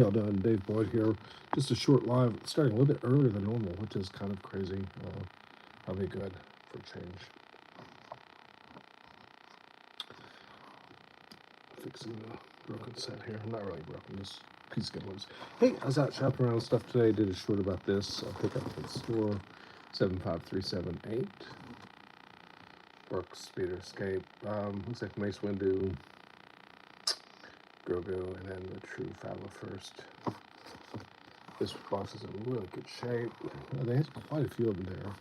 Y'all done? Dave Boyd here. Just a short live, starting a little bit earlier than normal, which is kind of crazy. Probably good for a change. Fixing the broken set here. Not really broken, just piece of good ones. Hey, I was out shopping around stuff today. Did a short about this. I'll pick up at the store 75378. Burke Speeder Escape. Looks like Mace Windu, Grogu, and then the True Fowler first. This box is in really good shape. They had quite a few of them there.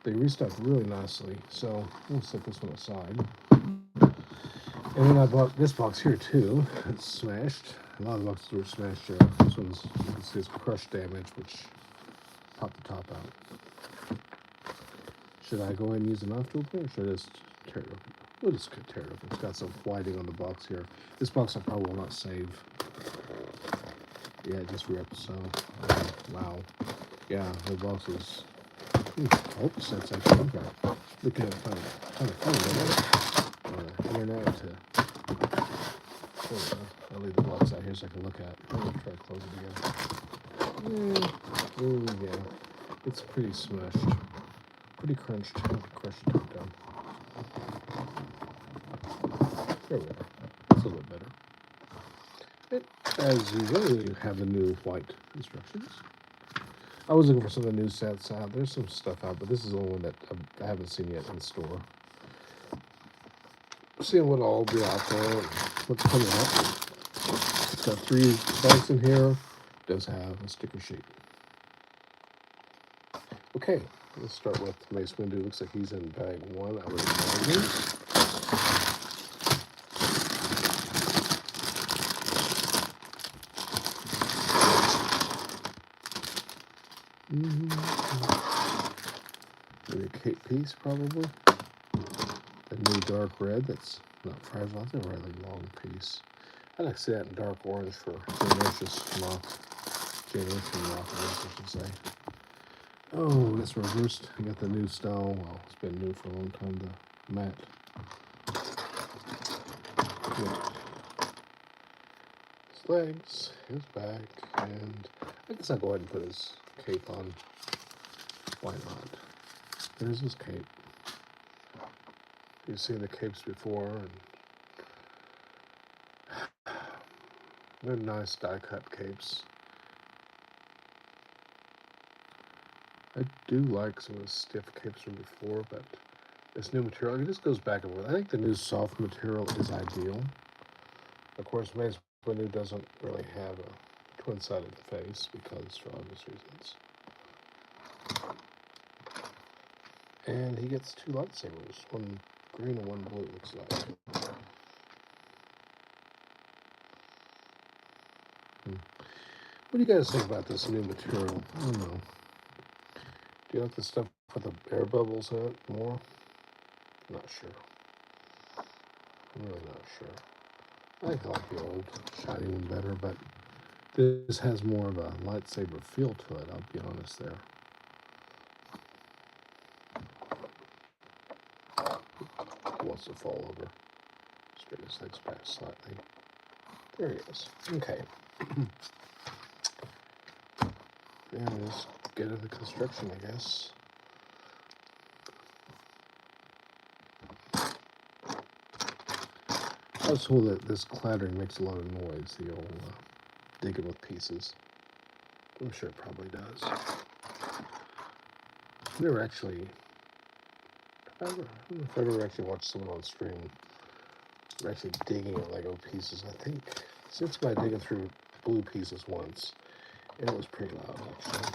They restocked really nicely, so we'll set this one aside. And then I bought this box here too. It's smashed. A lot of boxes were smashed here. This one's, you can see it's crush damage, which popped the top out. Should I go ahead and use a knife to open it, or should I just tear it open? We'll just tear it open. It's got some whiting on the box here. This box I probably will not save. Yeah, it just ripped, so wow. Yeah, the box is. I hope the set's actually in here. Looking at it kind of funny, on the internet. I'll leave the box out here so I can look at it. I'm gonna try to close it again. Ooh, yeah. It's pretty smushed. Pretty crunched. I have to crush the top down. There we go. That's a little better. And as usual, you have the new white instructions. I was looking for some of the new sets out. There's some stuff out, but this is the only one that I haven't seen yet in the store. Seeing what all will be out there, what's coming up. It's got 3 bags in here. It does have a sticker sheet. Okay, let's start with Mace Windu. Looks like he's in bag 1, I would imagine. Maybe a cape piece, probably. A new dark red that's not fragile. That's a really long piece. I like to see that in dark orange for Generations Moth. Generation Moth, I should say. Oh, that's reversed. I got the new style. Well, it's been new for a long time. The matte. Yeah. His legs, his back, and I guess I'll go ahead and put his cape on. Why not? There's his cape. You've seen the capes before, and they're nice die-cut capes. I do like some of the stiff capes from before, but this new material, it just goes back and forth. I think the new soft material is ideal. Of course, Mace Windu doesn't really have a twin-sided face because for obvious reasons. And he gets 2 lightsabers, one green and one blue, looks like. What do you guys think about this new material? I don't know. Do you like the stuff with the air bubbles in it more? Not sure. I'm really not sure. I like the old shiny one better, but this has more of a lightsaber feel to it, I'll be honest there. Wants to fall over. Straighten his legs back slightly. There he is. Okay. And let's get into the construction, I guess. I was told that this clattering makes a lot of noise, the old digging with pieces. I'm sure it probably does. I've never actually, I don't know if I've ever actually watched someone on stream actually digging at Lego pieces. I think since by digging through blue pieces once, and it was pretty loud actually.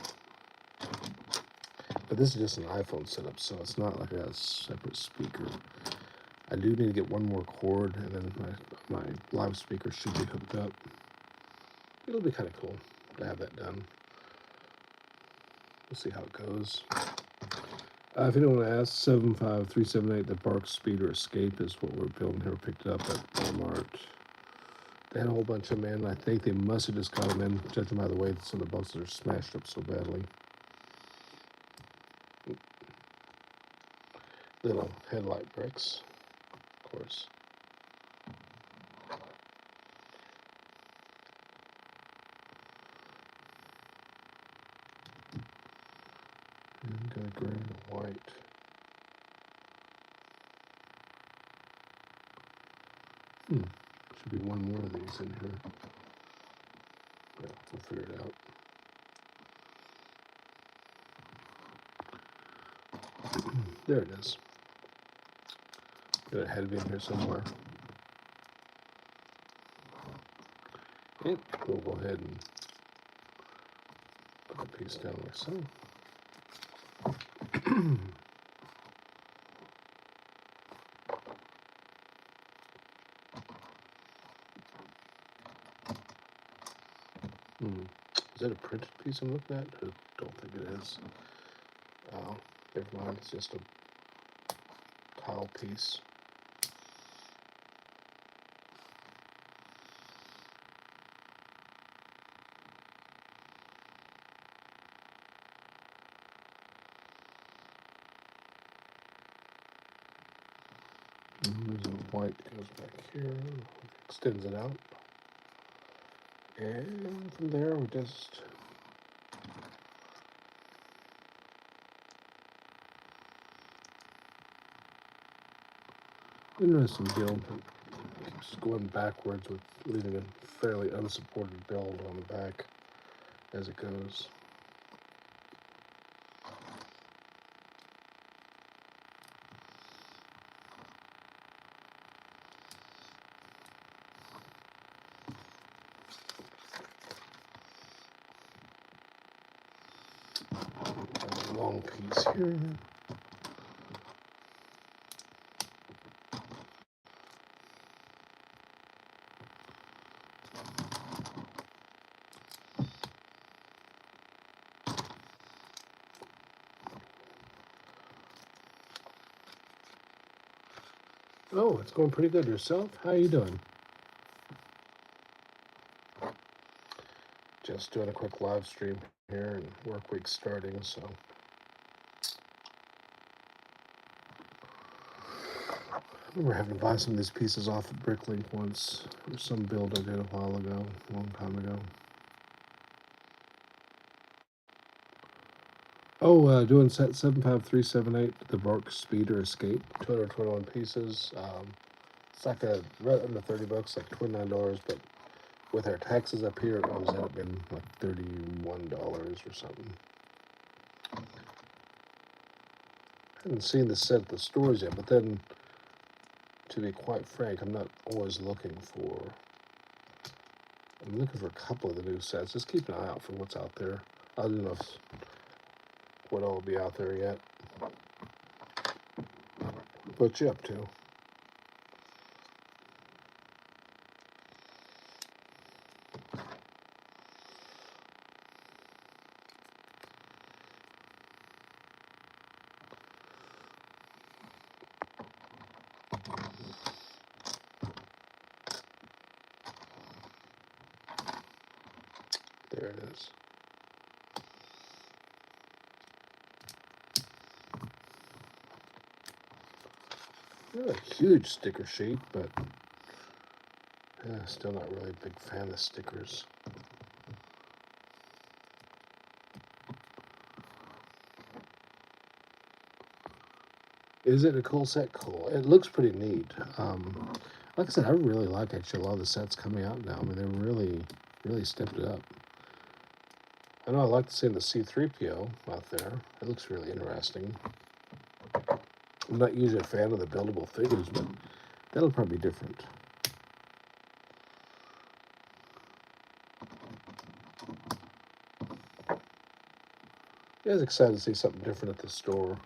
But this is just an iPhone setup, so it's not like a separate speaker. I do need to get one more cord, and then my live speaker should be hooked up. It'll be kind of cool to have that done. We'll see how it goes. If anyone asks, 75378, the Burke Speeder Escape is what we're building here. Picked it up at Walmart. They had a whole bunch of them in. I think they must have just got them in, judging by the way that some of the boxes are smashed up so badly. Little headlight bricks, of course. And got a gray and a white. Should be one more of these in here. Yeah, we'll figure it out. There it is. Got a head in here somewhere. And we'll go ahead and put a piece down like so. Is that a printed piece I'm looking at? I don't think it is. Oh, never mind. It's just a tile piece. There's a white that goes back here, extends it out. And from there, we just interesting build. Keeps going backwards with leaving a fairly unsupported build on the back as it goes. A long piece here. Oh, it's going pretty good yourself. How you doing? Just doing a quick live stream here and work week starting, so I remember having to buy some of these pieces off of Bricklink once. There's some build I did a while ago, a long time ago. Oh, doing set 75378, the Bork Speeder Escape, 221 pieces. It's like a right under $30, like $29, but with our taxes up here, it ends up being like $31 or something. I haven't seen the set at the stores yet, but then, to be quite frank, I'm not always looking for. I'm looking for a couple of the new sets. Just keep an eye out for what's out there. I don't know what all will be out there yet. What you up to? There it is. Not a huge sticker sheet, but still not really a big fan of stickers. Is it a cool set? Cool. It looks pretty neat. Like I said, I really like actually a lot of the sets coming out now. I mean, they're really stepped it up. I know I like seeing the C3PO out there. It looks really interesting. I'm not usually a fan of the buildable figures, but that'll probably be different. Yeah, I was excited to see something different at the store.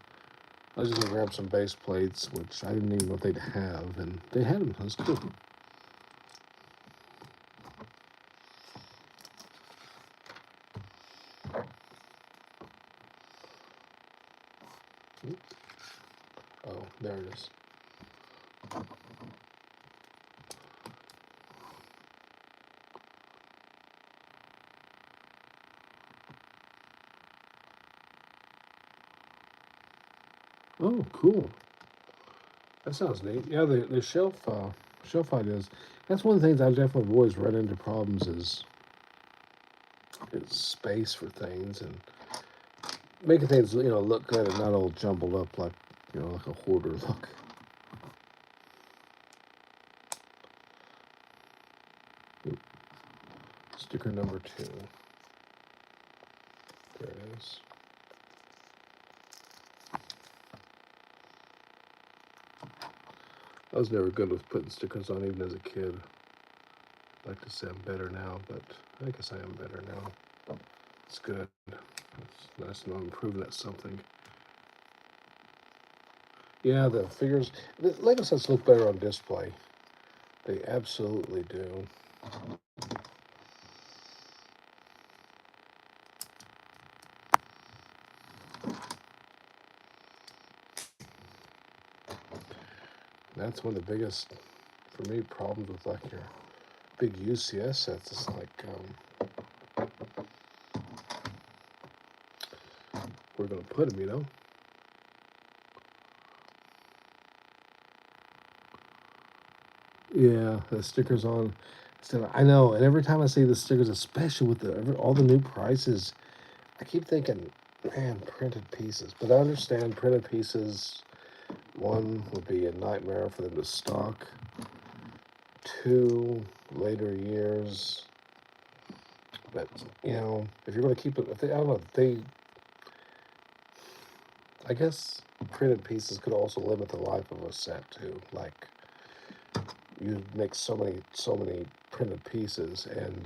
I was just gonna grab some base plates, which I didn't even know if they'd have, and they had them. That was cool. Oh, there it is. Oh, cool. That sounds neat. Yeah, the shelf ideas. That's one of the things I definitely always run into problems is space for things, and making things, look good and not all jumbled up like, like a hoarder look. Sticker number 2. There it is. I was never good with putting stickers on, even as a kid. I'd like to say I'm better now, but I guess I am better now. It's good. It's nice to know I'm improving at something. Yeah, the figures, the Lego sets look better on display. They absolutely do. That's one of the biggest, for me, problems with like your big UCS sets. It's like, we're gonna put them. Yeah, the stickers on. I know, and every time I see the stickers, especially with all the new prices, I keep thinking, man, printed pieces. But I understand printed pieces. One would be a nightmare for them to stock. 2, later years. But if you're going to keep it, I don't know, I guess printed pieces could also limit the life of a set too. Like you make so many printed pieces, and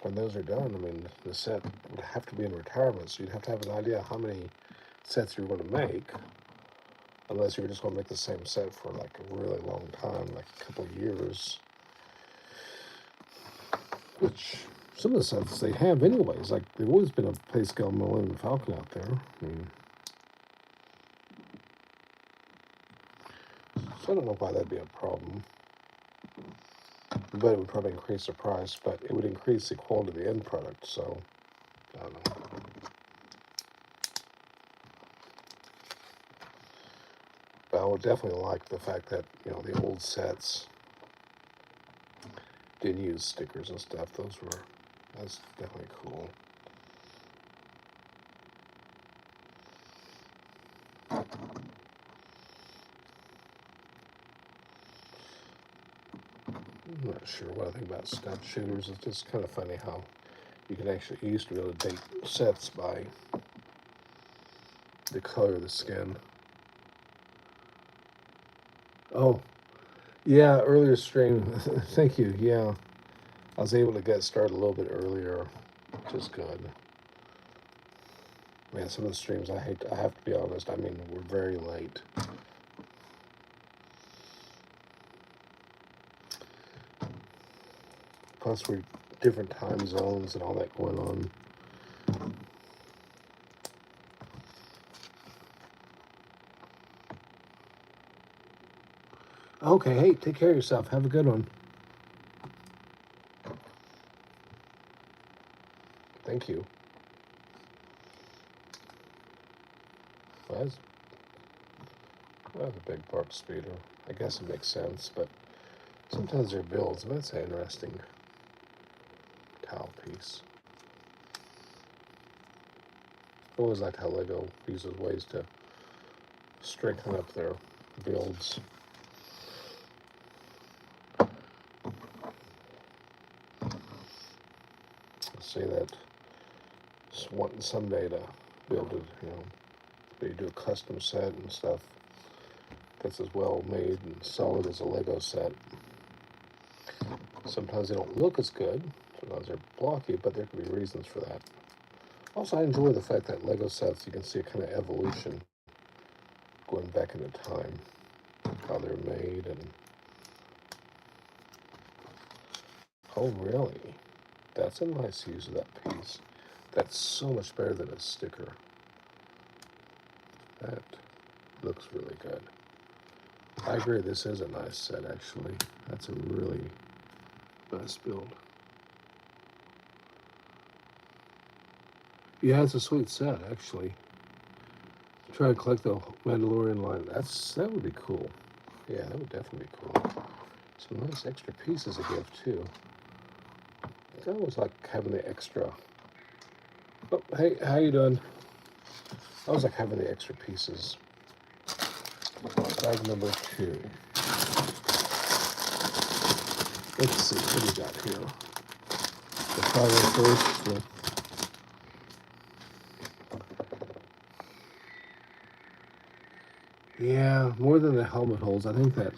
when those are done, I mean, the set would have to be in retirement, so you'd have to have an idea how many sets you're going to make, unless you were just going to make the same set for like a really long time, like a couple of years, which some of the sets they have anyways. Like they've always been a Payscale Millennium Falcon out there. I mean, so I don't know why that'd be a problem. But it would probably increase the price, but it would increase the quality of the end product, so I don't know. But I would definitely like the fact that, the old sets didn't use stickers and stuff. That's definitely cool. I'm not sure what I think about stud shooters. It's just kind of funny how you used to be able to date sets by the color of the skin. Oh, yeah, earlier stream. Thank you. Yeah, I was able to get started a little bit earlier, which is good. Man, some of the streams I have to be honest, I mean, we're very late. Plus, we're different time zones and all that going on. Okay, hey, take care of yourself. Have a good one. Thank you. Well, that's a big bark speeder. I guess it makes sense, but sometimes they're builds. That's an interesting towel piece. I always liked how Lego uses ways to strengthen up their builds. I say that wanting someday to be able to, maybe do a custom set and stuff that's as well made and solid as a Lego set. Sometimes they don't look as good. Sometimes they're blocky, but there can be reasons for that. Also, I enjoy the fact that Lego sets, you can see a kind of evolution going back into time, how they're made, and oh, really? That's a nice use of that piece. That's so much better than a sticker. That looks really good. I agree, this is a nice set, actually. That's a really nice build. Yeah, it's a sweet set, actually. Try to collect the Mandalorian line. That would be cool. Yeah, that would definitely be cool. Some nice extra pieces to give too. I always like having the extra Oh, hey, how you doing? I was like having the extra pieces. Bag number 2. Let's see, what do we got here? The 501st. Yeah, more than the helmet holes. I think that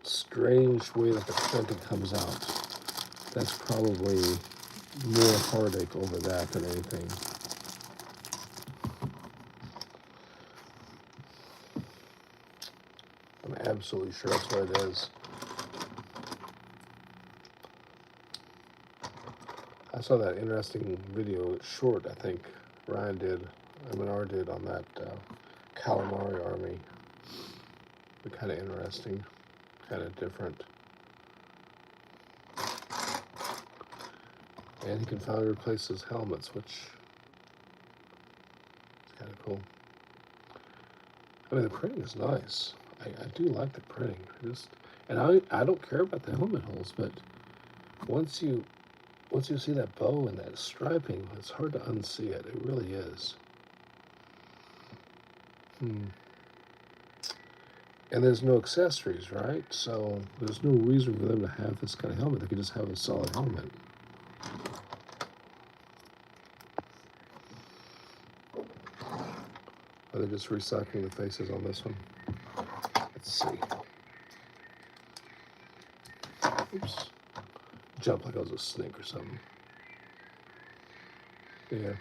strange way that the printing comes out. That's probably more heartache over that than anything. I'm absolutely sure that's what it is. I saw that interesting video, short, I think Ryan did, Eminar did on that calamari army. Kind of interesting, kind of different. And he can finally replace his helmets, which is kind of cool. I mean, the printing is nice. I do like the printing. And I don't care about the helmet holes, but once you see that bow and that striping, it's hard to unsee it. It really is. And there's no accessories, right? So there's no reason for them to have this kind of helmet. They could just have a solid helmet. Are they just recycling the faces on this one? Let's see. Oops. Jump like I was a snake or something. Yeah.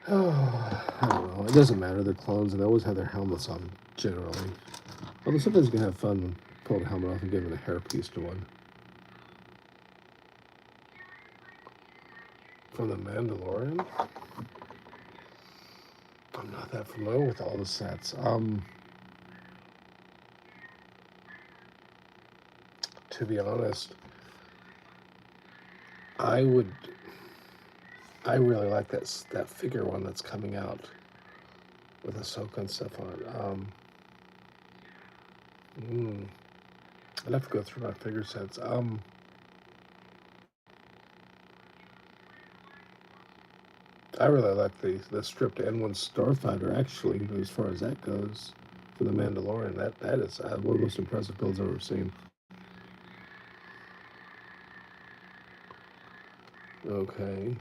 Oh, I don't know. It doesn't matter. They're clones, and they always have their helmets on, generally. Although sometimes you can have fun pulling the helmet off and giving a hairpiece to one. From The Mandalorian? I'm not that familiar with all the sets. To be honest, I really like that figure one that's coming out with Ahsoka and stuff on it. I'd have to go through my figure sets. I really like the stripped N1 Starfighter, actually, as far as that goes, for The Mandalorian. That is one of the most impressive builds I've ever seen. Okay.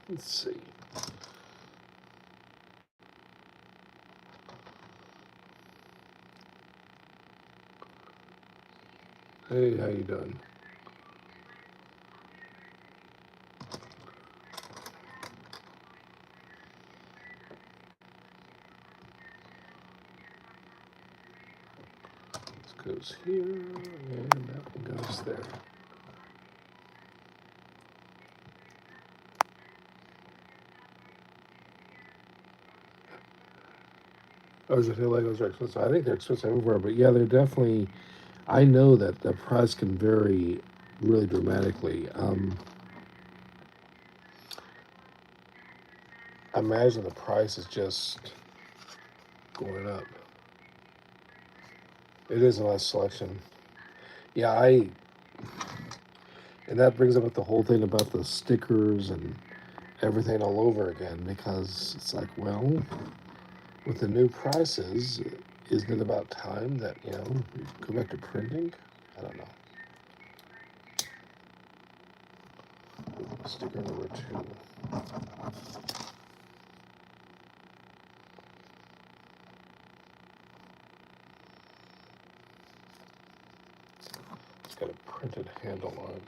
Let's see. Hey, how you doing? This goes here, and that one goes there. Oh, is it Legos are expensive? I think they're expensive everywhere, but yeah, they're definitely. I know that the price can vary really dramatically. I imagine the price is just going up. It is a nice selection. Yeah, and that brings up the whole thing about the stickers and everything all over again, because it's like, well, with the new prices, isn't it about time that, we go back to printing? I don't know. Sticker number 2. It's got a printed handle on it.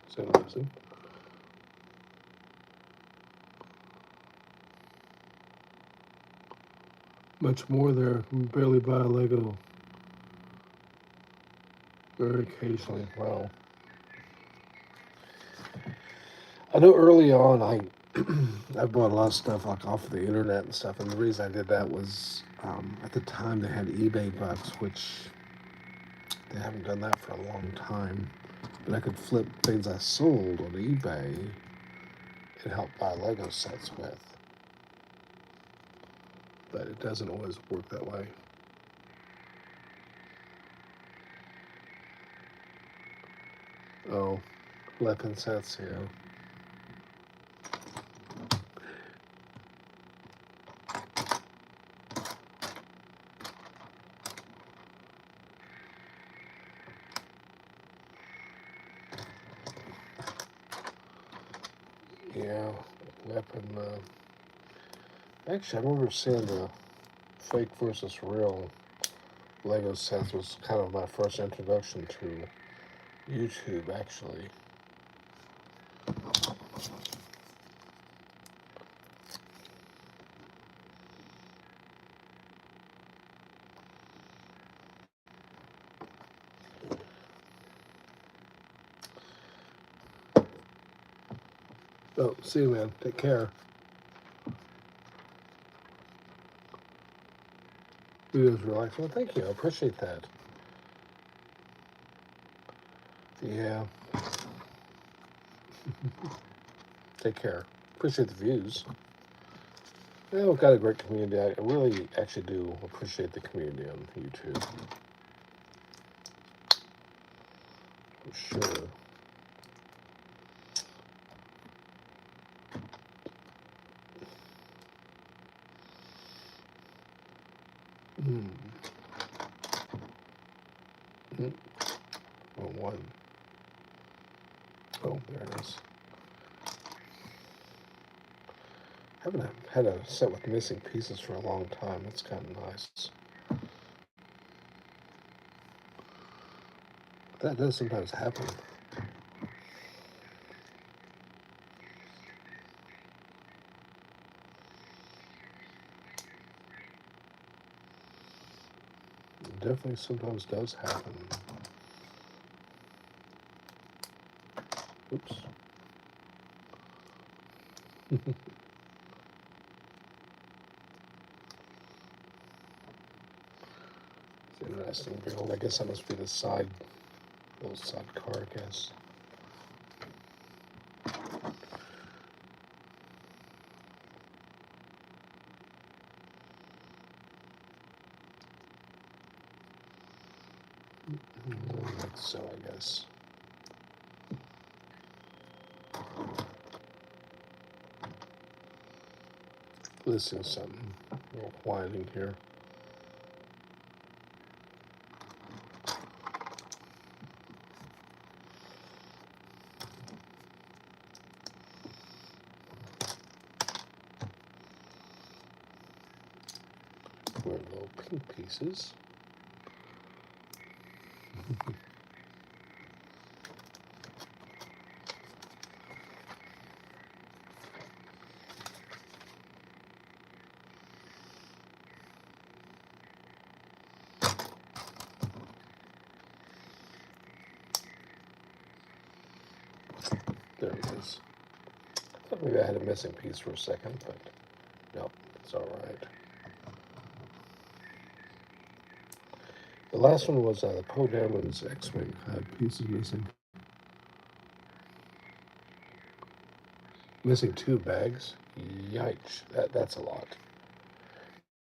It's interesting. Much more there. We barely buy a Lego. Very occasionally. Wow. I know early on I bought a lot of stuff like off of the internet and stuff, and the reason I did that was at the time they had eBay bucks, which they haven't done that for a long time. But I could flip things I sold on eBay and help buy Lego sets with. But it doesn't always work that way. Oh, weapon sets, yeah. Yeah, weapon. Actually, I remember seeing the fake versus real Lego sets was kind of my first introduction to YouTube, actually. Oh, see you, man. Take care. Videos relaxing. Well, thank you. I appreciate that. Yeah. Take care. Appreciate the views. Yeah, we've got a great community. I really actually do appreciate the community on YouTube. For sure. Hmm. Hmm. Oh, one. Oh, there it is. I haven't had a set with missing pieces for a long time. That's kind of nice. That does sometimes happen. It definitely sometimes does happen. Oops. It's interesting build. I guess that must be the side, little side car, I guess. Like so, I guess. Listen to something. A little whining here. We're little pink pieces. There it is. I thought maybe I had a missing piece for a second, but no, it's all right. The last one was the Poe Dameron's X-Wing. Had pieces missing. Missing 2 bags? Yikes. That's a lot.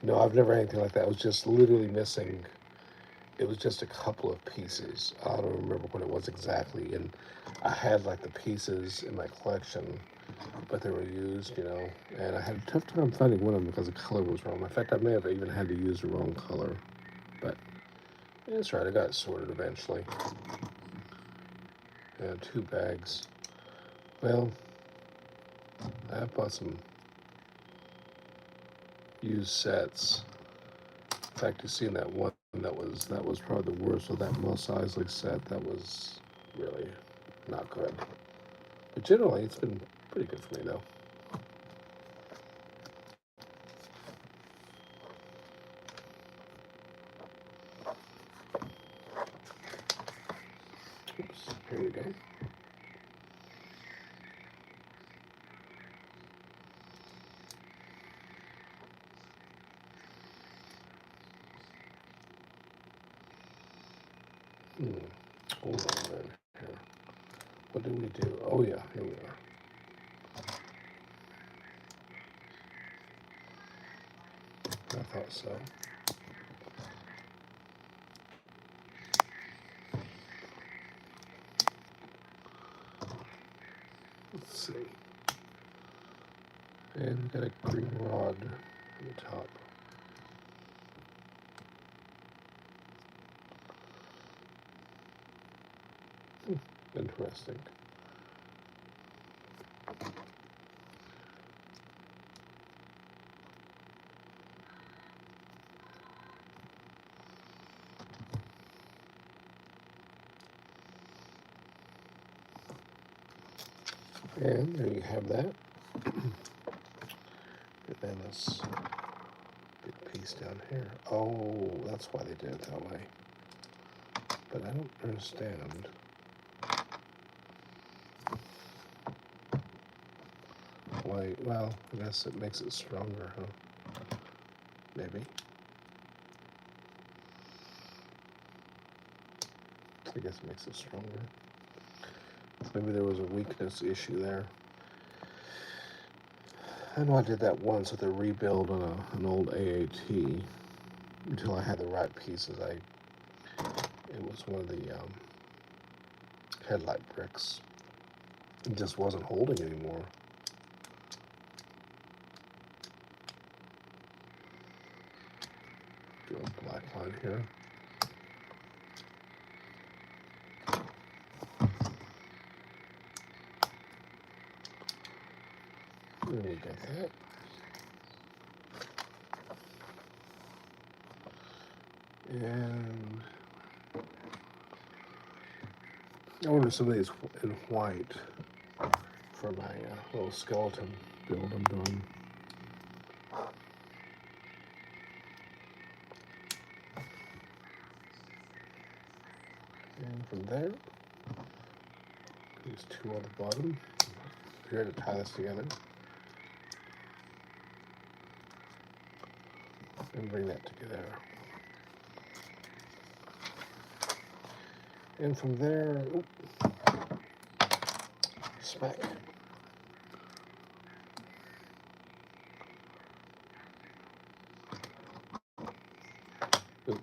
No, I've never had anything like that. It was just literally missing. It was just a couple of pieces. I don't remember what it was exactly. And I had like the pieces in my collection, but they were used, and I had a tough time finding one of them because the color was wrong. In fact, I may have even had to use the wrong color. But yeah, that's right. I got it sorted eventually. Yeah, 2 bags. Well, I bought some used sets. In fact, you've seen that one that was probably the worst of that Mos Eisley set. That was really not good. But generally, it's been pretty good for me, though. Oops, here we go. Hold on then. Here. What do we do? Oh yeah, here we are. I thought so. Let's see. And we got a green rod on the top. Interesting. And there you have that. And then this big piece down here. Oh, that's why they did it that way. But I don't understand. Why? Well, I guess it makes it stronger, huh? Maybe. I guess it makes it stronger. Maybe there was a weakness issue there. I know I did that once with a rebuild on an old AAT until I had the right pieces. It was one of the headlight bricks. It just wasn't holding anymore. Do a black line here. There we got that. And I ordered some of these in white for my little skeleton build I'm doing. And from there, these two on the bottom. Here to tie this together. And bring that together. And from there, smack. Oop.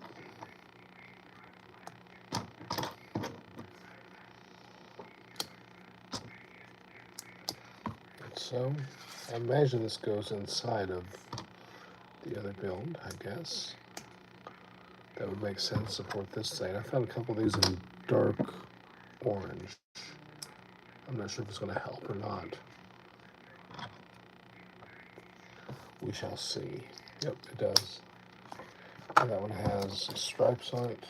So, I imagine this goes inside of the other build, I guess. That would make sense to support this side. I found a couple of these in dark orange. I'm not sure if it's going to help or not. We shall see. Yep, it does. And that one has stripes on it.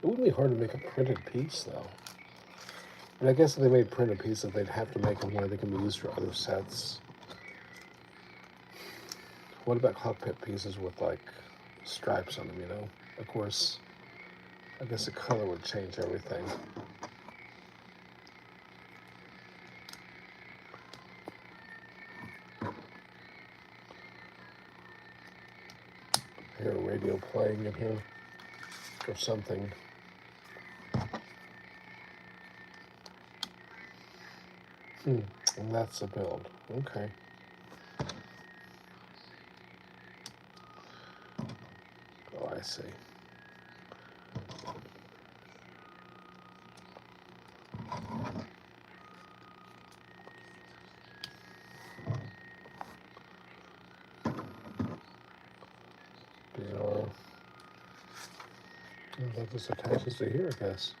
It wouldn't be hard to make a printed piece, though. But I guess if they made printed pieces, they'd have to make them where they can be used for other sets. What about cockpit pieces with, like, stripes on them, you know? Of course, I guess the color would change everything. I hear a radio playing in here or something. And that's the build. Okay. Oh, I see. Bizarre. That just attaches to here, I guess.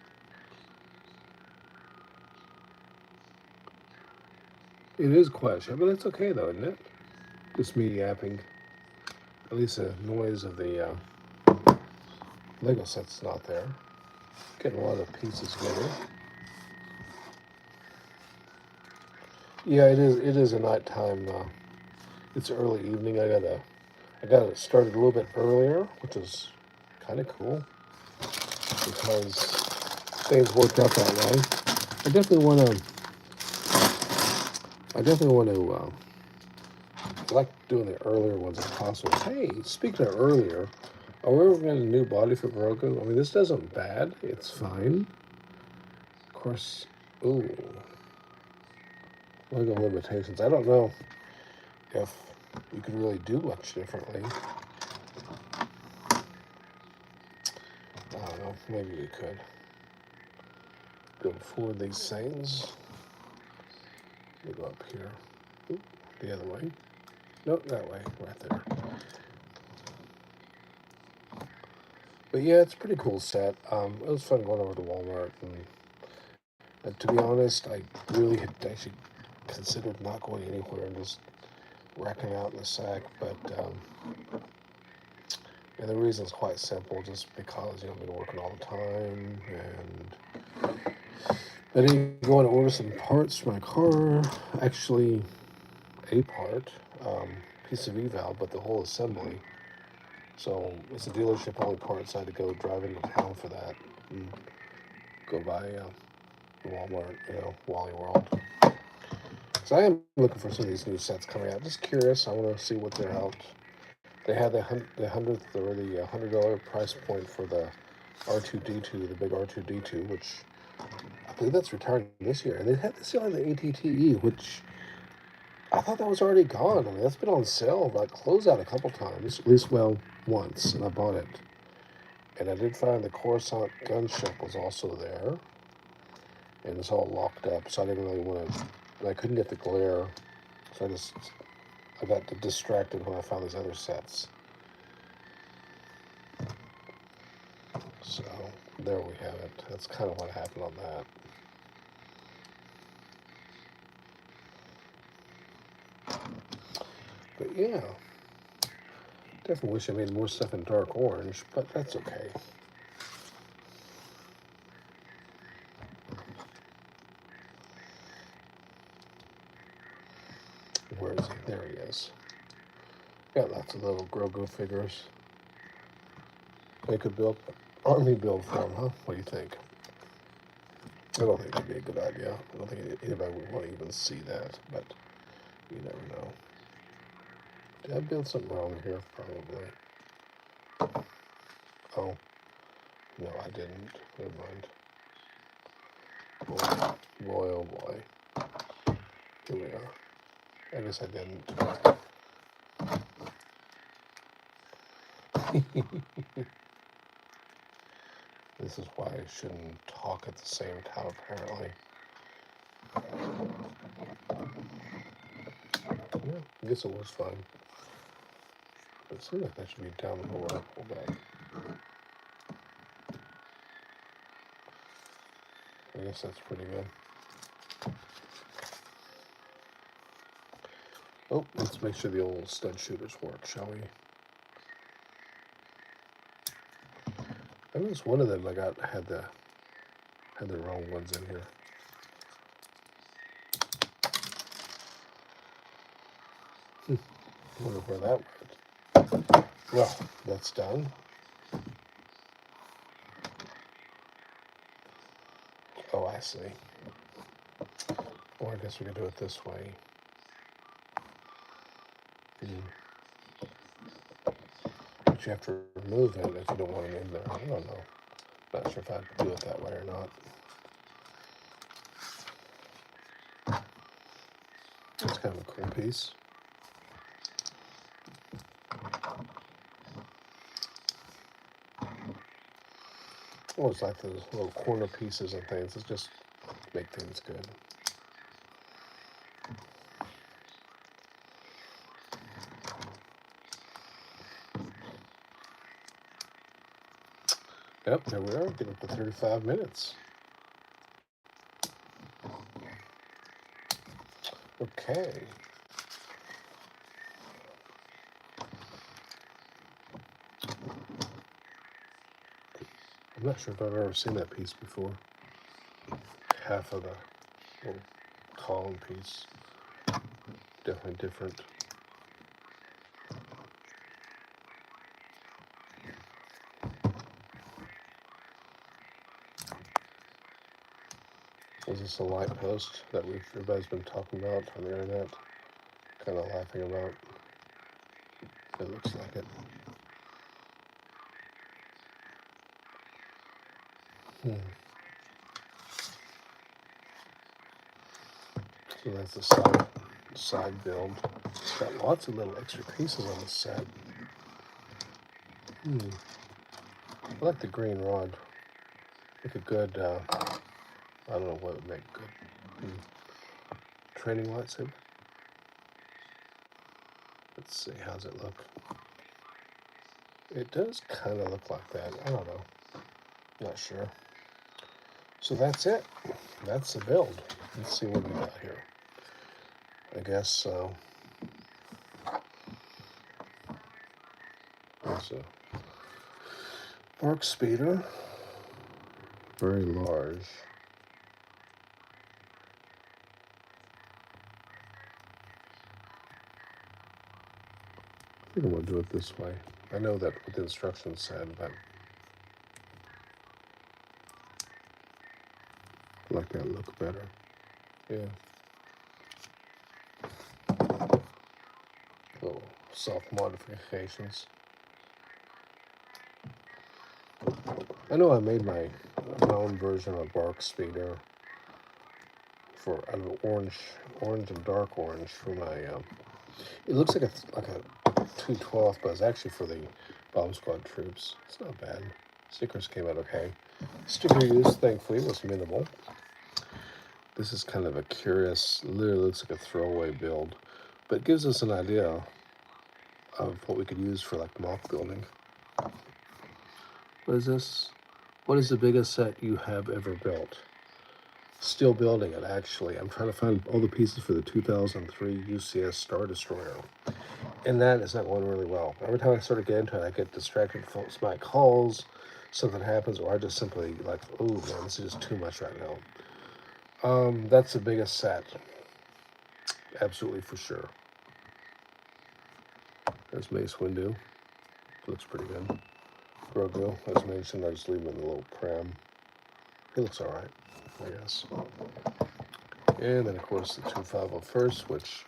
It is quiet, but it's okay though, isn't it? Just me yapping. At least the noise of the Lego set's not there. Getting a lot of pieces together. Yeah, it is. It is a nighttime. It's early evening. I got it started a little bit earlier, which is kind of cool because things worked out that way. I definitely want to I definitely want to. I like doing the earlier ones if possible. Hey, speaking of earlier, are we ever getting a new body for Grogu? I mean, this isn't bad. It's fine. Of course. Ooh. Look at limitations. I don't know if you could really do much differently. I don't know. Maybe we could go for these things. We go up here. Oop, the other way. Nope, that way. Right there. But yeah, it's a pretty cool set. It was fun going over to Walmart, and to be honest, I really had actually considered not going anywhere and just racking out in the sack. But and the reason is quite simple, just because I've been working all the time, and I didn't go and order some parts for my car. Actually, a part, PCV valve, but the whole assembly. So it's a dealership only parts. I had to go drive into town for that and go by Walmart, Wally World. So I am looking for some of these new sets coming out. Just curious. I want to see what they're out. They had the hundredth or the $100 price point for the R2D2, the big R2D2, which I believe that's retiring this year. And they had this on the ATTE, which I thought that was already gone. I mean, that's been on sale, like closeout a couple times, at least once, and I bought it. And I did find the Coruscant gunship was also there, and it's all locked up, so I didn't really want to. I couldn't get the glare, so I got distracted when I found these other sets. So there we have it. That's kind of what happened on that. But yeah, definitely wish I made more stuff in dark orange, but that's okay. Where is he? There he is. Got lots of little Grogu figures. They could build army build for him, huh? What do you think? I don't think that'd be a good idea. I don't think anybody would want to even see that, but you never know. Did I build something wrong here? Probably. Oh, no, I didn't. Never mind. Boy, oh boy. Here we are. I guess I didn't. This is why I shouldn't talk at the same time, apparently. Yeah, I guess it was fun. It seems like that should be down lower. Hold on. I guess that's pretty good. Oh, let's make sure the old stud shooters work, shall we? I noticed one of them had the wrong ones in here. I wonder where that went. Well, that's done. Oh, I see. Or I guess we could do it this way. But you have to remove it if you don't want it in there. I don't know. Not sure if I'd do it that way or not. It's kind of a cool piece. I always like those little corner pieces and things. It's just make things good. Yep, there we are. Getting up to 35 minutes. Okay. I'm not sure if I've ever seen that piece before. Half of the little column piece. Definitely different. Is this a light post that everybody's been talking about on the internet? Kind of laughing about. It looks like it. So that's the side build. It's got lots of little extra pieces on the set. I like the green rod. Like a good, I don't know what would make good training lightsaber. Let's see, how's it look? It does kind of look like that. I don't know. Not sure. So that's it. That's the build. Let's see what we got here. I guess there's a BARC speeder. Very large. I think I'm going to do it this way. I know that what the instructions said, but I like that look better. Yeah. Little soft modifications. I know I made my own version of BARC speeder for out of orange and dark orange for my. It looks like a 212, but it's actually for the bomb squad troops. It's not bad. Stickers came out okay. Sticker use, thankfully, was minimal. This is kind of a curious, literally looks like a throwaway build, but it gives us an idea of what we could use for like mock building. What is this? What is the biggest set you have ever built? Still building it, actually. I'm trying to find all the pieces for the 2003 UCS Star Destroyer. And that is not going really well. Every time I sort of get into it, I get distracted from my calls, something happens, or I just simply like, oh man, this is just too much right now. That's the biggest set. Absolutely for sure. There's Mace Windu. Looks pretty good. Grogu, as mentioned, I just leave him in the little pram. He looks alright, I guess. And then, of course, the 2501st, which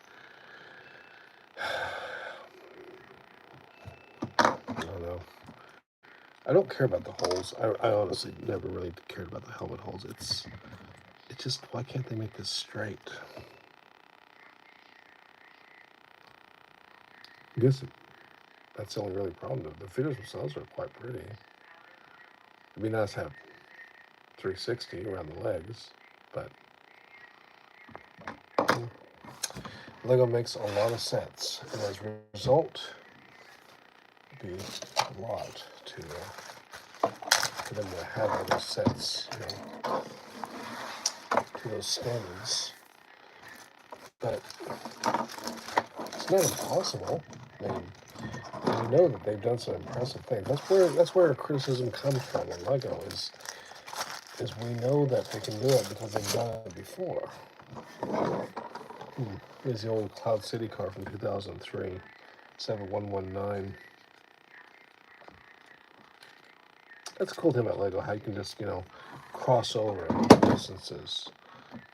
I don't know. I don't care about the holes. I honestly never really cared about the helmet holes. It's just, why can't they make this straight? I guess that's the only really problem. The figures themselves are quite pretty. It'd be nice to have 360 around the legs, but Lego makes a lot of sense, and as a result, it'd be a lot for them to have all those sets, to those standards. But it's not impossible. I mean, we know that they've done some impressive things. That's where criticism comes from in Lego is we know that they can do it because they've done it before. Here's the old Cloud City car from 2003, 7119. That's the cool thing about Lego, how you can just, cross over distances,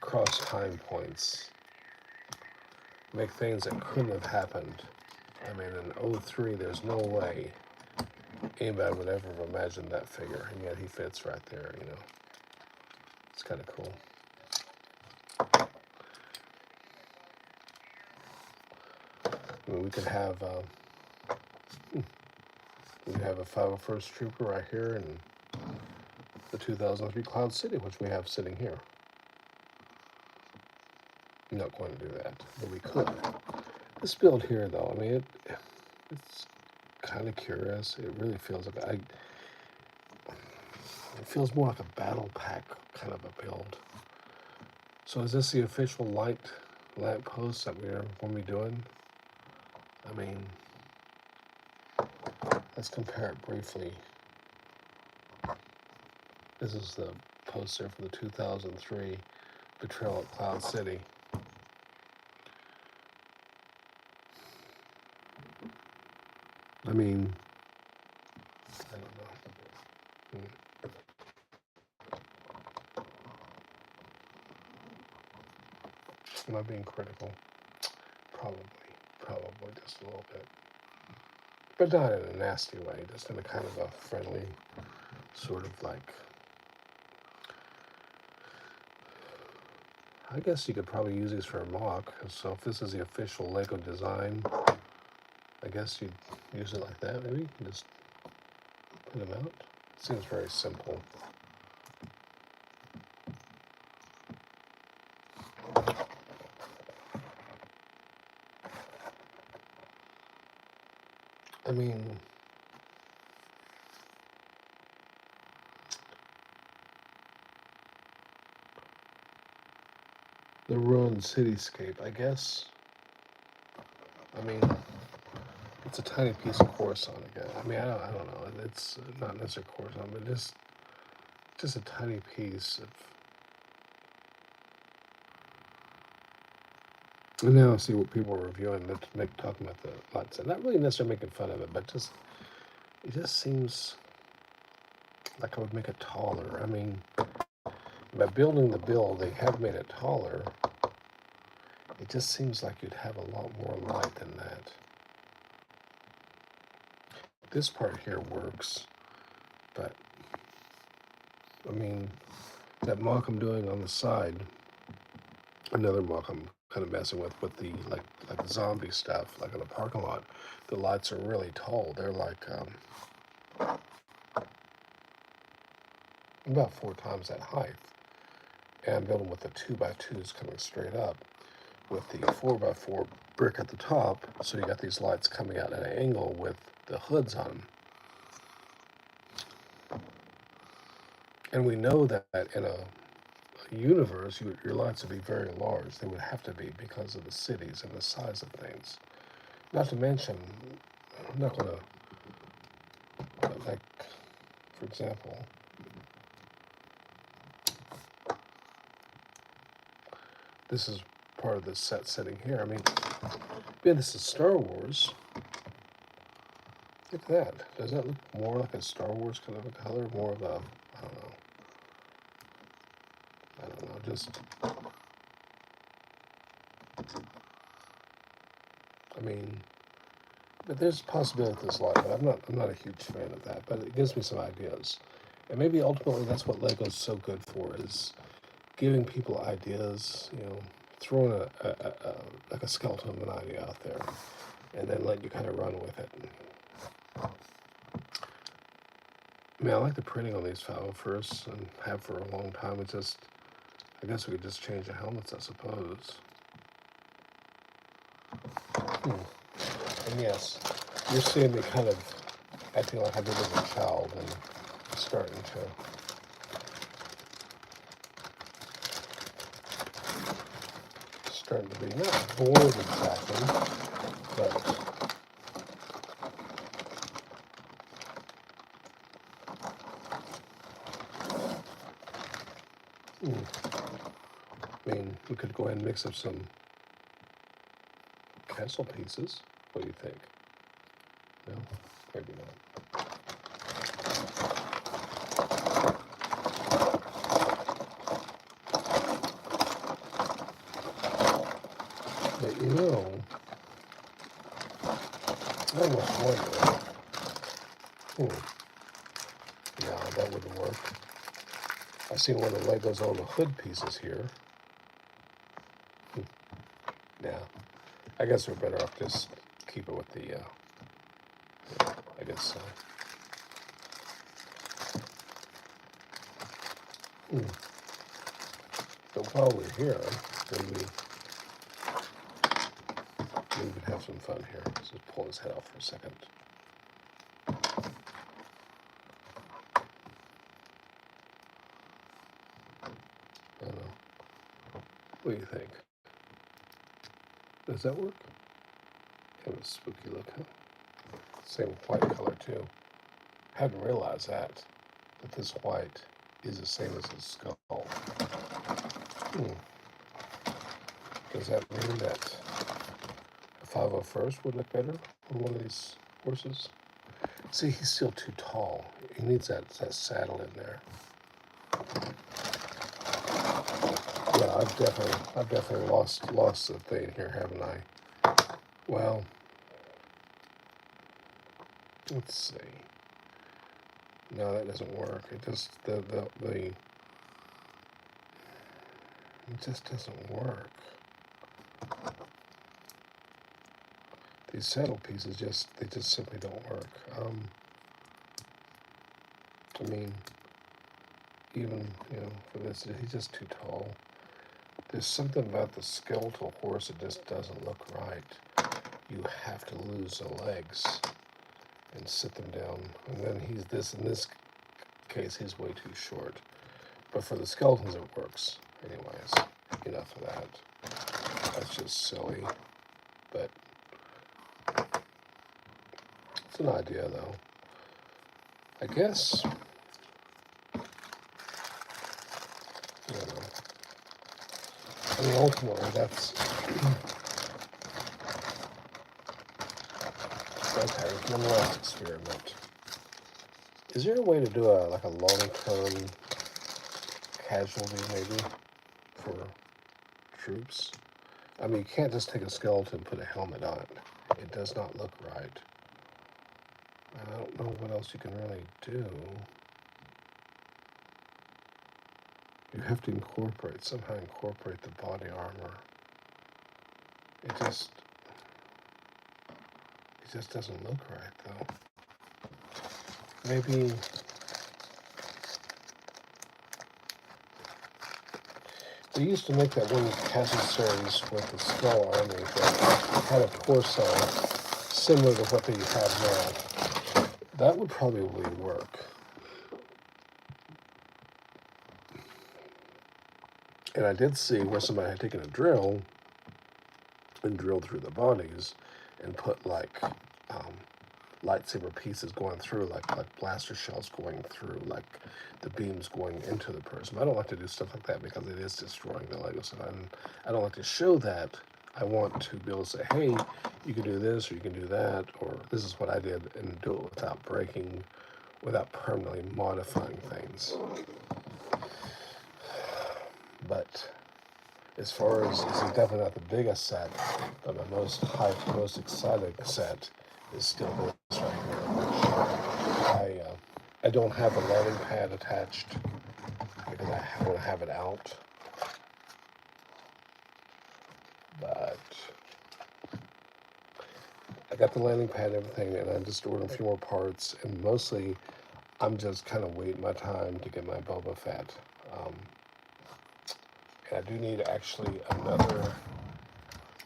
cross time points, make things that couldn't have happened. I mean, in 03, there's no way anybody would ever have imagined that figure, and yet he fits right there, It's kind of cool. I mean, we could have a 501st Trooper right here and the 2003 Cloud City, which we have sitting here. I'm not going to do that, but we could. This build here, though, I mean, it's kind of curious. It really feels like it feels more like a battle pack kind of a build. So is this the official lamp post that we're going to be doing? I mean, let's compare it briefly. This is the poster for the 2003 Betrayal at Cloud City. I mean, I don't know. Am I being critical? Probably just a little bit. But not in a nasty way, just in a kind of a friendly, sort of like, I guess you could probably use these for a mock. So if this is the official Lego design, I guess you'd use it like that, maybe? Just put them out. It seems very simple. I mean, the ruined cityscape, I guess. I mean, it's a tiny piece of Coruscant again. I mean, I don't know. It's not necessarily Coruscant, but just a tiny piece of. And now I see what people are reviewing that talking about the lights, and not really necessarily making fun of it, but it just seems like I would make it taller. I mean, by building the build, they have made it taller. It just seems like you'd have a lot more light than that. This part here works, but I mean, that mock I'm doing on the side, another mock I'm kind of messing with the like zombie stuff, like in the parking lot. The lights are really tall. They're like about 4 times that height. And I'm building with the 2x2s coming straight up, with the 4x4 brick at the top. So you got these lights coming out at an angle with the hoods on them. And we know that in a universe, your lights would be very large. They would have to be because of the cities and the size of things. Not to mention, I'm not going to, like, for example, this is part of the set setting here. I mean, yeah, this is Star Wars. Look at that. Does that look more like a Star Wars kind of a color? More of a, I don't know, just, I mean, but there's a possibility with this light, but I'm not a huge fan of that, but it gives me some ideas. And maybe ultimately that's what Lego's so good for, is giving people ideas, throwing like a skeleton of an idea out there, and then let you kind of run with it. I mean, I like the printing on these 501st and have for a long time. It's just, I guess we could just change the helmets, I suppose. And yes, you're seeing me kind of acting like I did as a child and starting to be not bored exactly, but I mean, we could go ahead and mix up some castle pieces. What do you think? No, maybe not. But I almost wonder. No, that wouldn't work. I see one of the Legos on the hood pieces here. Yeah, I guess we're better off just keep it with the, I guess, but while we're here, then we can have some fun here. Let's just pull his head off for a second. I don't know. What do you think? Does that work? Kind of a spooky look, huh? Same white color too. Hadn't realized that this white is the same as his skull. Does that mean that a 501st would look better on one of these horses? See, he's still too tall. He needs that saddle in there. Yeah, I've definitely lost the thing here, haven't I? Well, let's see. No, that doesn't work. It just it just doesn't work. These saddle pieces just simply don't work. I mean, even for this, he's just too tall. There's something about the skeletal horse that just doesn't look right. You have to lose the legs and sit them down, and then in this case he's way too short. But for the skeletons it works. Anyways, enough of that. That's just silly. But it's an idea though. I guess I mean ultimately that's okay, one last experiment. Is there a way to do a long-term casualty maybe for troops? I mean, you can't just take a skeleton and put a helmet on it. It does not look right. I don't know what else you can really do. You have to somehow incorporate the body armor. It just doesn't look right though. Maybe they used to make that one castle series with the skull army that had a torso similar to what they have now. That would probably work. And I did see where somebody had taken a drill and drilled through the bodies and put lightsaber pieces going through, like blaster shells going through, like the beams going into the person. I don't like to do stuff like that because it is destroying the Lego set. I don't like to show that. I want to be able to say, hey, you can do this or you can do that, or this is what I did, and do it without breaking, without permanently modifying things. But as far as, it's definitely not the biggest set, but my most hyped, most excited set is still this right here. I don't have a landing pad attached because I want to have it out. But I got the landing pad and everything, and I just ordered a few more parts, and mostly I'm just kind of waiting my time to get my Boba Fett. And I do need actually another.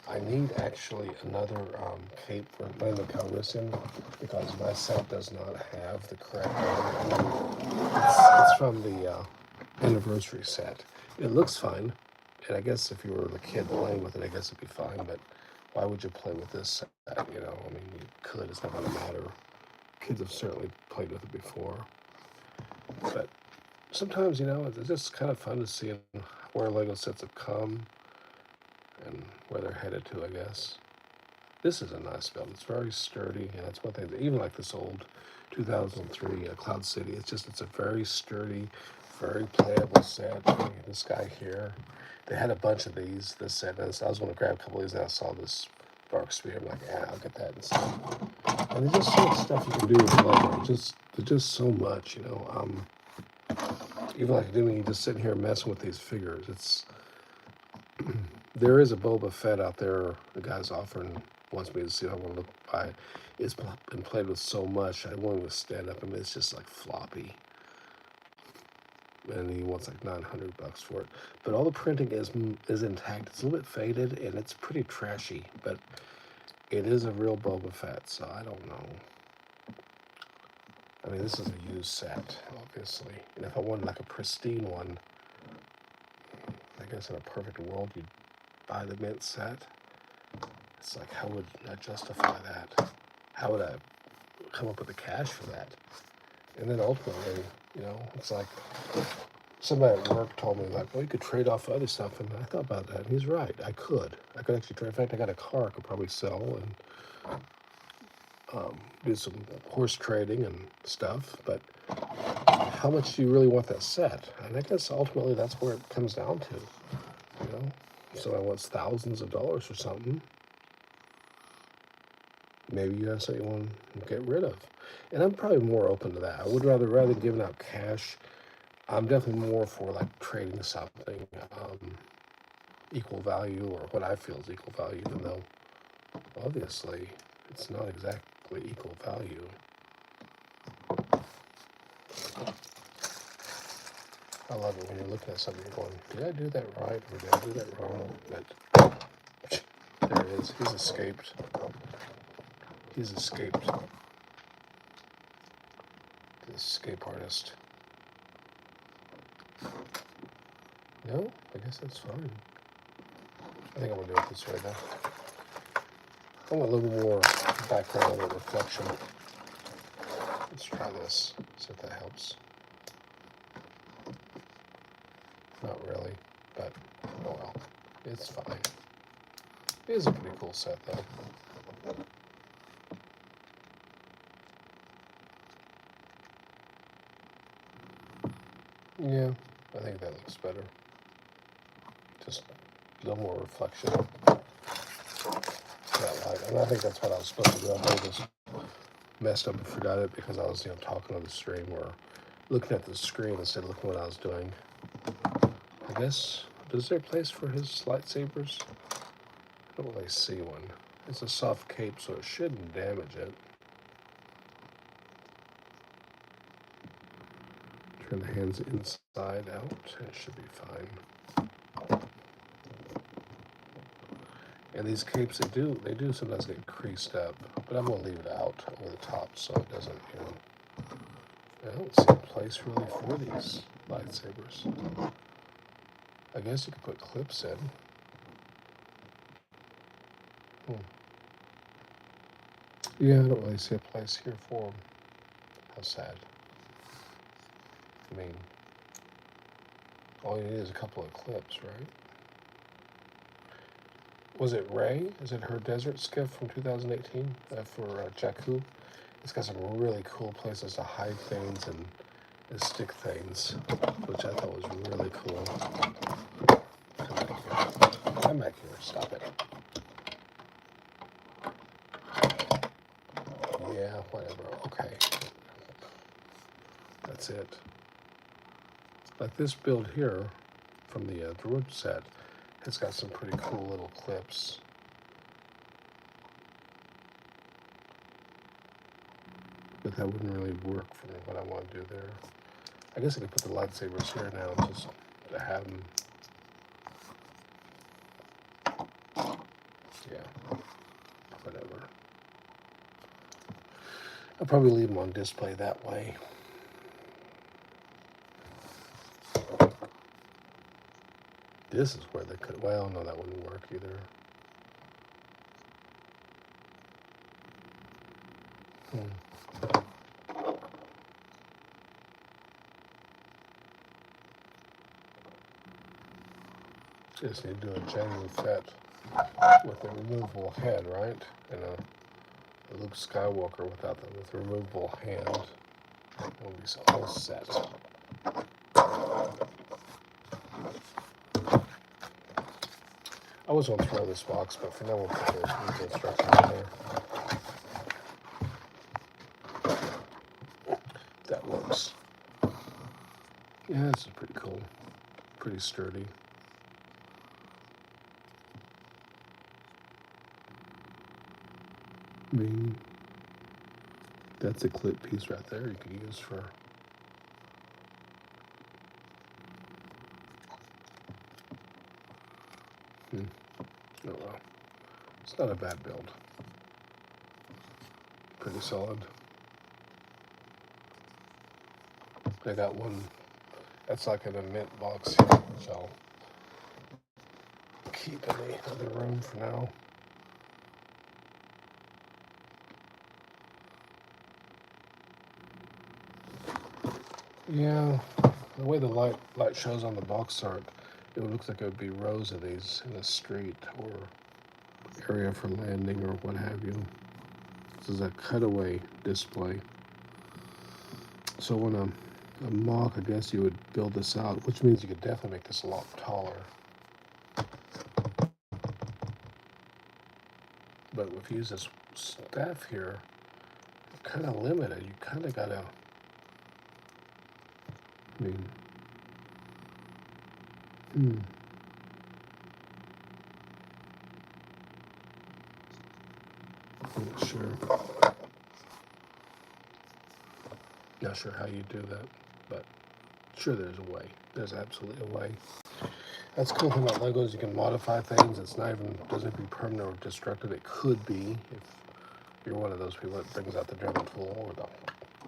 I need actually another cape for Lando Calrissian because my set does not have the correct one. It's from the anniversary set. It looks fine, and I guess if you were the kid playing with it, I guess it'd be fine. But why would you play with this set? I mean, you could. It's not going to matter. Kids have certainly played with it before, but sometimes it's just kind of fun to see where Lego sets have come and where they're headed to, I guess. This is a nice build. It's very sturdy, and that's one thing. Even like this old 2003 Cloud City, it's a very sturdy, very playable set. This guy here, they had a bunch of these. This set, and I was going to grab a couple of these, and I saw this Dark Spear. I'm like, yeah, I'll get that instead. And there's just so much stuff you can do with Lego. There's just so much, Even like doing, you just sitting here messing with these figures. There is a Boba Fett out there. The guy's wants me to see how I want to look by. It's been played with so much. I want him to stand up. I mean, it's just like floppy. And he wants like $900 for it. But all the printing is intact. It's a little bit faded and it's pretty trashy. But it is a real Boba Fett, so I don't know. I mean, this is a used set, obviously. And if I wanted like a pristine one, I guess in a perfect world, you'd buy the mint set. It's like, how would I justify that? How would I come up with the cash for that? And then ultimately, it's like somebody at work told me, like, well, you could trade off other stuff. And I thought about that, and he's right. I could actually trade. In fact, I got a car I could probably sell and do some horse trading and stuff. But how much do you really want that set? And I guess ultimately that's where it comes down to. somebody wants thousands of dollars for something, maybe you have something you want to get rid of. And I'm probably more open to that. I would rather than giving out cash, I'm definitely more for like trading something equal value, or what I feel is equal value, even though obviously it's not exactly equal value. I love it when you're looking at something, you're going, did I do that right or did I do that wrong? But there it is. He's escaped. He's escaped. The escape artist. No, I guess that's fine. I think I'm going to do it this way now. I want a little more background, a little reflection. Let's try this, see if that helps. Not really, but oh well, it's fine. It is a pretty cool set though. Yeah, I think that looks better. Just a little more reflection. That light. And I think that's what I was supposed to do. I just messed up and forgot it because I was, talking on the stream or looking at the screen instead of looking what I was doing. I guess, is there a place for his lightsabers? I don't really see one. It's a soft cape, so it shouldn't damage it. Turn the hands inside out, and it should be fine. And these capes, they do sometimes get creased up, but I'm gonna leave it out over the top so it doesn't, I don't see a place really for these lightsabers. I guess you could put clips in. Yeah, I don't really see a place here for them. How sad. I mean, all you need is a couple of clips, right? Was it Rey? Is it her desert skiff from 2018 for Jakku? It's got some really cool places to hide things and stick things, which I thought was really cool. Come back here. Stop it. Yeah, whatever. Okay. That's it. Like this build here from the Droid set, it's got some pretty cool little clips. But that wouldn't really work for me, what I want to do there. I guess I could put the lightsabers here now just to have them. Yeah, whatever. I'll probably leave them on display that way. This is where they could, well, no, that wouldn't work either. Just need to do a Jango Fett with a removable head, right? And a Luke Skywalker with a removable hand. We'll be all set. I was going to throw this box, but for now we'll put the instructions in there. That works. Yeah, this is pretty cool. Pretty sturdy. I mean, that's a clip piece right there you could use for oh well. It's not a bad build. Pretty solid. I got one that's like in a mint box here, which I'll keep in the other room for now. Yeah, the way the light shows on the box art, it looks like it would be rows of these in a street or area for landing or what have you. This is a cutaway display. So when a mock, I guess you would build this out, which means you could definitely make this a lot taller. But if you use this staff here, you're kind of limited. You kind of gotta, I mean, hmm, I'm not sure. Not sure how you do that, but sure there's a way. There's absolutely a way. That's the cool thing about Legos. You can modify things. It's not even, doesn't have to be permanent or destructive. It could be if you're one of those people that brings out the German tool or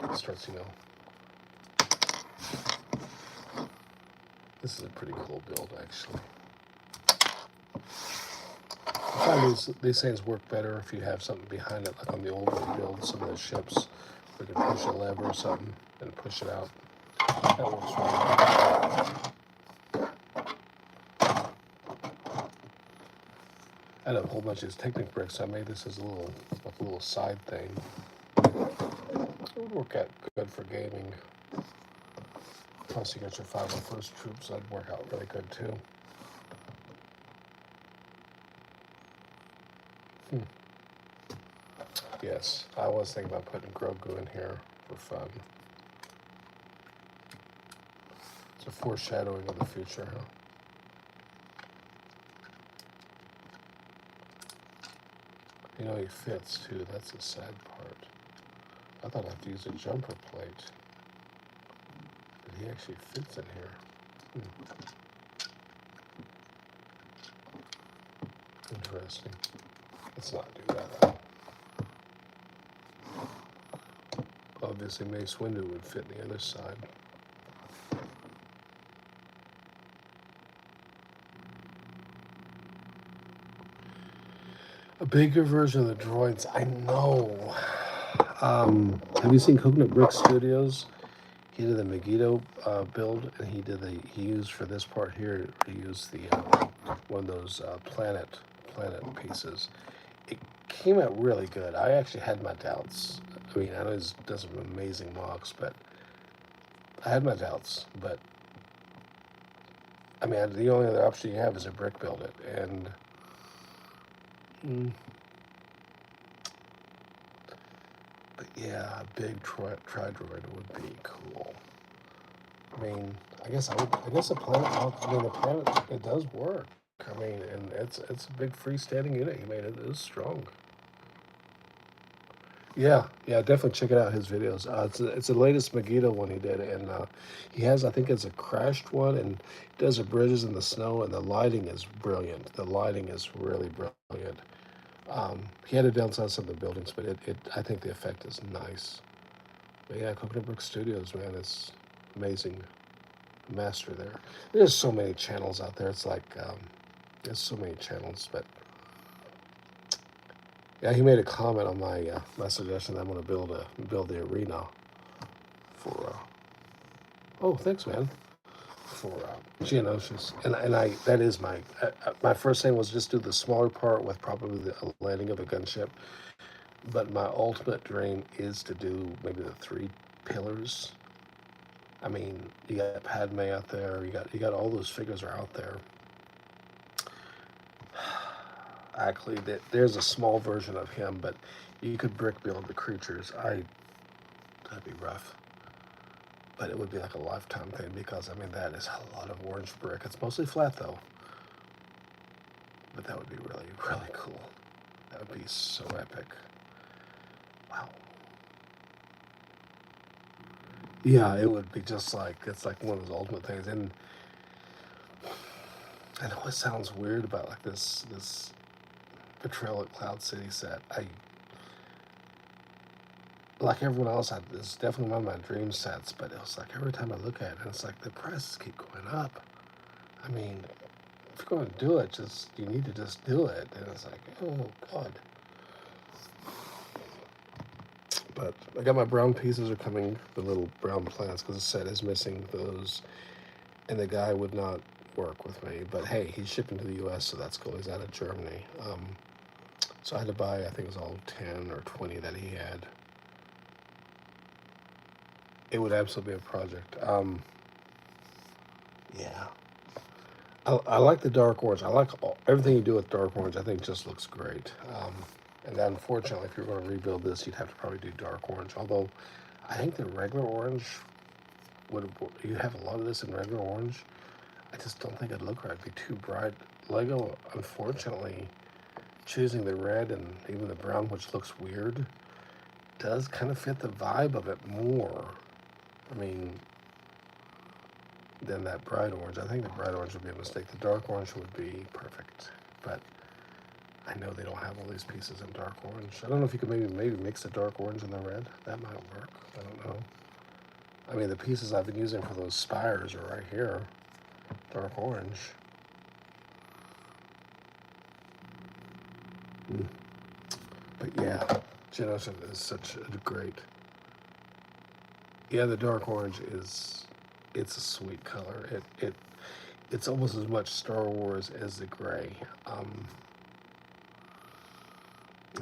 the starts, This is a pretty cool build, actually. I find these things work better if you have something behind it, like on the older builds, some of the ships, where you can push a lever or something and push it out. That works well. I had a whole bunch of these Technic bricks, so I made this as a little side thing. It would work out good for gaming. Plus, you got your 501st troops, so that'd work out really good too. Yes, I was thinking about putting Grogu in here for fun. It's a foreshadowing of the future, huh? He fits too. That's the sad part. I thought I'd have to use a jumper plate, but he actually fits in here. Interesting. Let's not do that. Obviously, Mace Windu would fit in the other side. A bigger version of the droids. I know. Have you seen Coconut Brick Studios? He did the Megiddo build, and he used for this part here. He used the one of those planet pieces. It came out really good. I actually had my doubts. I mean, I know he does some amazing mocks, but I had my doubts. But I mean, the only other option you have is a brick build it, and but yeah, a big tri-droid would be cool. I mean, I guess the planet. I mean, the planet. It does work. I mean, and it's a big freestanding unit. I mean, it is strong. Yeah, definitely check it out. His videos. It's the latest Megiddo one he did, and he has, I think, it's a crashed one, and he does the bridges in the snow, and the lighting is brilliant. The lighting is really brilliant. He had to downsize some of the buildings, but I think the effect is nice. But yeah, Coconut Brook Studios, man, is amazing. Master there. There's so many channels out there. It's like there's so many channels, but yeah, he made a comment on my suggestion that I'm going to build the arena for. Oh, thanks, man. For Geonosius, and I that is my first thing was just do the smaller part with probably the landing of a gunship, but my ultimate dream is to do maybe the 3 pillars. I mean, you got Padme out there. You got all those figures are out there. Actually, there's a small version of him, but you could brick build the creatures. That'd be rough, but it would be like a lifetime thing because I mean that is a lot of orange brick. It's mostly flat though, but that would be really really cool. That would be so epic. Wow. Yeah, it would be just like it's like one of those ultimate things, and I know it sounds weird about like this Betrayal at Cloud City set. I like everyone else. It's definitely one of my dream sets, but it was like every time I look at it, it's like the prices keep going up. I mean, if you're going to do it, you need to just do it. And it's like, oh god. But I got my brown pieces are coming, the little brown plants, because the set is missing those, and the guy would not work with me. But hey, he's shipping to the U.S., so that's cool. He's out of Germany. So I had to buy, I think it was all 10 or 20 that he had. It would absolutely be a project. Yeah. I like the dark orange. I like everything you do with dark orange. I think just looks great. And then, unfortunately, if you're going to rebuild this, you'd have to probably do dark orange. Although, I think the regular orange you have a lot of this in regular orange. I just don't think it'd look right. It'd be too bright. Lego, unfortunately, choosing the red and even the brown, which looks weird, does kind of fit the vibe of it more. I mean, than that bright orange. I think the bright orange would be a mistake. The dark orange would be perfect. But I know they don't have all these pieces in dark orange. I don't know if you could maybe mix the dark orange and the red. That might work. I don't know. I mean, the pieces I've been using for those spires are right here. Dark orange. But yeah, Genosha is such a great. Yeah, the dark orange it's a sweet color. It's almost as much Star Wars as the gray. And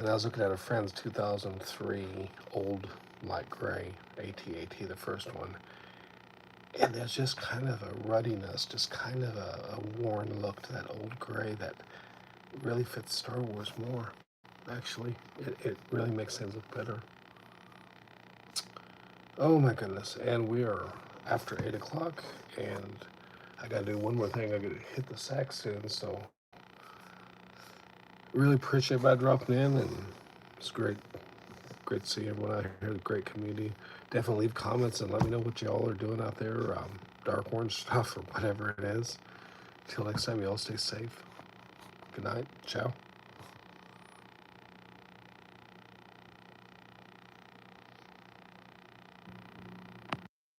I was looking at a friend's 2003 old light gray AT-AT, the first one, and there's just kind of a ruddiness, just kind of a worn look to that old gray that really fits Star Wars more. Actually, it really makes things look better. Oh my goodness! And we are after 8 o'clock, and I gotta do one more thing. I gotta hit the sack soon, so really appreciate everybody dropping in, and it's great to see everyone out here. Great community. Definitely leave comments and let me know what y'all are doing out there. Dark orange stuff or whatever it is. Till next time, y'all stay safe. Good night. Ciao.